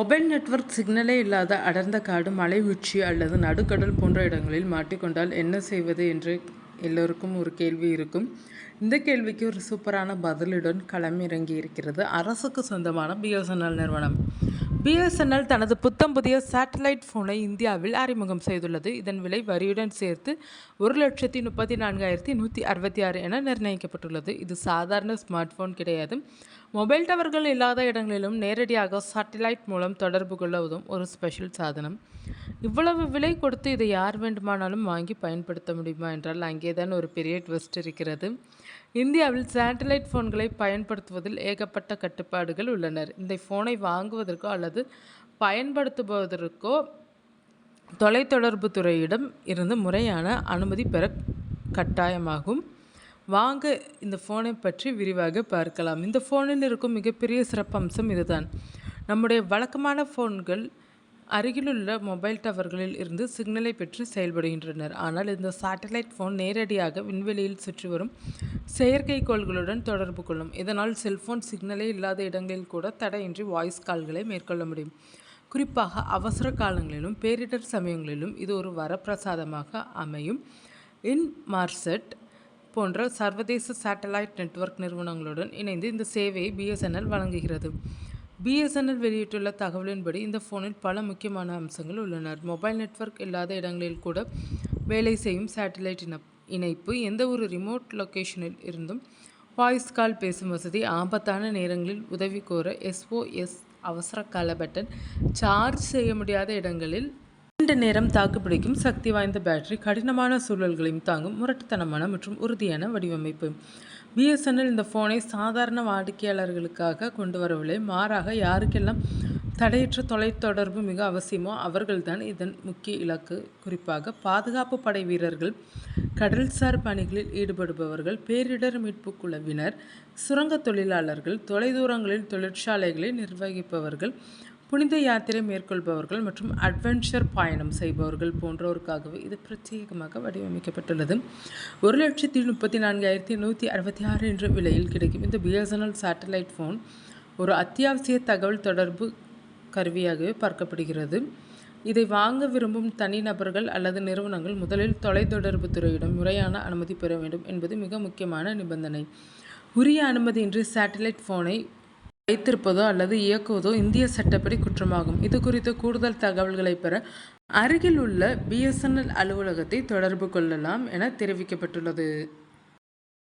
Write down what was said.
Mobile network சிக்னலே இல்லாத அடர்ந்த காடு, மலை உச்சி அல்லது நடுக்கடல் போன்ற இடங்களில் மாட்டிக்கொண்டால் என்ன செய்வது என்று எல்லோருக்கும் ஒரு கேள்வி இருக்கும். இந்த கேள்விக்கு ஒரு சூப்பரான பதிலுடன் களமிறங்கி இருக்கிறது அரசுக்கு சொந்தமான பிஎஸ்என்எல் நிறுவனம். பிஎஸ்என்எல் தனது புத்தம் புதிய சேட்டலைட் ஃபோனை இந்தியாவில் அறிமுகம் செய்துள்ளது. இதன் விலை வரியுடன் சேர்த்து 1,34,166 என நிர்ணயிக்கப்பட்டுள்ளது. இது சாதாரண ஸ்மார்ட் ஃபோன் கிடையாது. மொபைல் டவர்கள் இல்லாத இடங்களிலும் நேரடியாக சேட்டலைட் மூலம் தொடர்பு கொள்ள உதவும் ஒரு ஸ்பெஷல் சாதனம். இவ்வளவு விலை கொடுத்து இதை யார் வேண்டுமானாலும் வாங்கி பயன்படுத்த முடியுமா என்றால் அங்கேதான் ஒரு பெரிய ட்விஸ்ட் இருக்கிறது. இந்தியாவில் சேட்டலைட் ஃபோன்களை பயன்படுத்துவதில் ஏகப்பட்ட கட்டுப்பாடுகள் உள்ளனர். இந்த ஃபோனை வாங்குவதற்கோ அல்லது பயன்படுத்துவதற்கோ தொலைத்தொடர்பு துறையிடம் இருந்து முறையான அனுமதி பெற கட்டாயமாகும். வாங்க இந்த ஃபோனை பற்றி விரிவாக பார்க்கலாம். இந்த ஃபோனில் இருக்கும் மிகப்பெரிய சிறப்பம்சம் இதுதான். நம்முடைய வழக்கமான ஃபோன்கள் அருகிலுள்ள மொபைல் டவர்களில் இருந்து சிக்னலை பெற்று செயல்படுகின்றனர். ஆனால் இந்த சேட்டலைட் ஃபோன் நேரடியாக விண்வெளியில் சுற்றி வரும் செயற்கைக்கோள்களுடன் தொடர்பு கொள்ளும். இதனால் செல்போன் சிக்னலே இல்லாத இடங்களில் கூட தடையின்றி வாய்ஸ் கால்களை மேற்கொள்ள முடியும். குறிப்பாக அவசர காலங்களிலும் பேரிடர் சமயங்களிலும் இது ஒரு வரப்பிரசாதமாக அமையும். இன்மார்செட் போன்ற சர்வதேச சேட்டலைட் நெட்வொர்க் நிறுவனங்களுடன் இணைந்து இந்த சேவையை பிஎஸ்என்எல் வழங்குகிறது. பிஎஸ்என்எல் வெளியிட்டுள்ள தகவலின்படி இந்த ஃபோனில் பல முக்கியமான அம்சங்கள் உள்ளன. மொபைல் நெட்வொர்க் இல்லாத இடங்களில் கூட வேலை செய்யும் சேட்டலைட் இணைப்பு, எந்த ஒரு ரிமோட் லொக்கேஷனில் இருந்தும் வாய்ஸ் கால் பேசும் வசதி, ஆபத்தான நேரங்களில் உதவி கோர SOS அவசர கால பட்டன், சார்ஜ் செய்ய முடியாத இடங்களில் நீண்ட நேரம் தாக்குப்பிடிக்கும் சக்தி வாய்ந்த பேட்டரி, கடினமான சூழல்களையும் தாங்கும் முரட்டுத்தனமான மற்றும் உறுதியான வடிவமைப்பு. பிஎஸ்என்எல் இந்த ஃபோனை சாதாரண வாடிக்கையாளர்களுக்காக கொண்டு வரவில்லை. மாறாக யாருக்கெல்லாம் தடையற்ற தொலைத்தொடர்பு மிக அவசியமோ அவர்கள்தான் இதன் முக்கிய இலக்கு. குறிப்பாக பாதுகாப்பு படை வீரர்கள், கடல்சார் பணிகளில் ஈடுபடுபவர்கள், பேரிடர் மீட்பு குழுவினர், சுரங்க தொழிலாளர்கள், தொலைதூரங்களில் தொழிற்சாலைகளை நிர்வகிப்பவர்கள், புனித யாத்திரை மேற்கொள்பவர்கள் மற்றும் அட்வென்ச்சர் பயணம் செய்பவர்கள் போன்றோருக்காகவே இது பிரத்யேகமாக வடிவமைக்கப்பட்டுள்ளது. 1,34,166 என்ற விலையில் கிடைக்கும் இந்த பிஎஸ்என்எல் சேட்டலைட் ஃபோன் ஒரு அத்தியாவசிய தகவல் தொடர்பு கருவியாகவே பார்க்கப்படுகிறது. இதை வாங்க விரும்பும் தனிநபர்கள் அல்லது நிறுவனங்கள் முதலில் தொலைத்தொடர்பு துறையிடம் முறையான அனுமதி பெற வேண்டும் என்பது மிக முக்கியமான நிபந்தனை. உரிய அனுமதியின்றி சேட்டலைட் ஃபோனை வைத்திருப்பதோ அல்லது இயக்குவதோ இந்திய சட்டப்படி குற்றமாகும். இது குறித்த கூடுதல் தகவல்களை பெற அருகில் உள்ள பிஎஸ்என்எல் அலுவலகத்தை தொடர்பு கொள்ளலாம் என தெரிவிக்கப்பட்டுள்ளது.